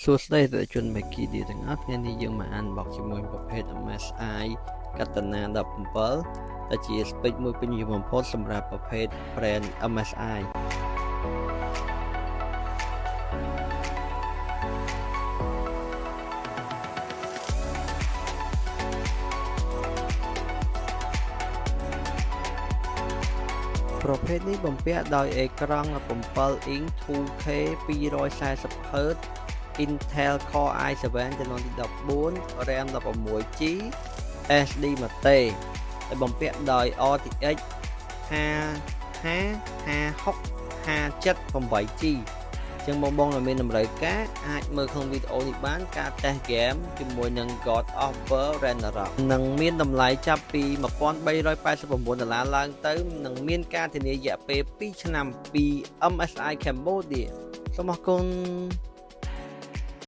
សួស្តីប្រជនមេគីឌីទាំងអស់ថ្ងៃនេះយើងមកអានបកជាមួយប្រភេទ MSI កតនា17ដែលជា spec មួយពេញនិយមបំផុតសម្រាប់ប្រភេទ brand MSI ប្រភេទនេះបំពាក់ដោយអេក្រង់7 inch 2K 240Hz Intel Core i7 ចំនួនទី14 RAM 16GB SD 1T ដែលបំពាក់ដោយ RTX 5050 57G ចឹងបងដែលមានតម្រូវការអាចមើលក្នុងវីដេអូនេះបានការតេស្តហ្គេមជាមួយនឹង God of War Ragnarok នឹងមានតម្លៃចាប់ពី$1389ឡើងទៅនឹងមានការធានារយៈពេល2ឆ្នាំពី MSI Cambodia សូមអរគុណ